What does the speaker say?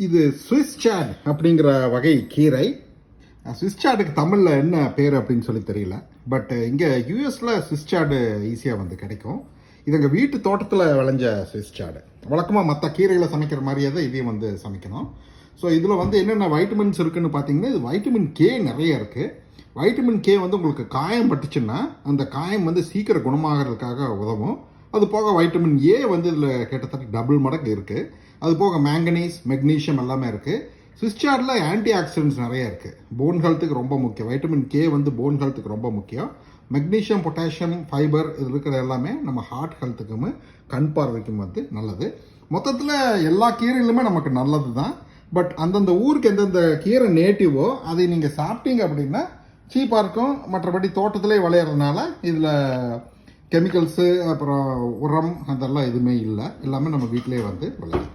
இது Swiss chat அப்படிங்கிற வகை கீரை. ஸ்விஸ் சாட்டுக்கு தமிழில் என்ன பேர் அப்படின்னு சொல்லி தெரியல. பட் இங்கே யூஎஸில் ஸ்விஸ் சாடு ஈஸியாக வந்து கிடைக்கும். இது எங்கள் வீட்டு தோட்டத்தில் விளைஞ்ச ஸ்விஸ் சாடு. வழக்கமாக மற்ற கீரைகளை சமைக்கிற மாதிரியே தான் இதையும் வந்து சமைக்கணும். ஸோ இதில் வந்து என்னென்ன வைட்டமின்ஸ் இருக்குதுன்னு பார்த்தீங்கன்னா, இது வைட்டமின் கே நிறைய இருக்குது. வைட்டமின் கே வந்து உங்களுக்கு காயம் பட்டுச்சுன்னா அந்த காயம் வந்து சீக்கிரம் குணமாகிறதுக்காக உதவும். அது போக வைட்டமின் ஏ வந்து இதில் கிட்டத்தட்ட டபுள் மடங்கு இருக்குது. அது போக மேங்கனீஸ், மெக்னீஷியம் எல்லாமே இருக்குது. ஸ்விஸ் சாட்டில் ஆன்டி ஆக்சிடென்ட்ஸ் நிறைய இருக்குது. போன் ஹெல்த்துக்கு ரொம்ப முக்கியம். வைட்டமின் கே வந்து போன் ஹெல்த்துக்கு ரொம்ப முக்கியம். மெக்னீஷியம், பொட்டாசியம், ஃபைபர் இது இருக்கிற எல்லாமே நம்ம ஹார்ட் ஹெல்த்துக்கும் கண் பார்வைக்கும் வந்து நல்லது. மொத்தத்தில் எல்லா கீரைகளுமே நமக்கு நல்லது தான். பட் அந்தந்த ஊருக்கு எந்தெந்த கீரை நேட்டிவோ அதை நீங்கள் சாப்பிட்டீங்க அப்படின்னா சீப்பாக இருக்கும். மற்றபடி தோட்டத்திலே விளையிறதுனால இதில் கெமிக்கல்ஸு அப்புறம் உரம் அதெல்லாம் எதுவுமே இல்லை. எல்லாமே நம்ம வீட்டிலே வந்து விளையும்.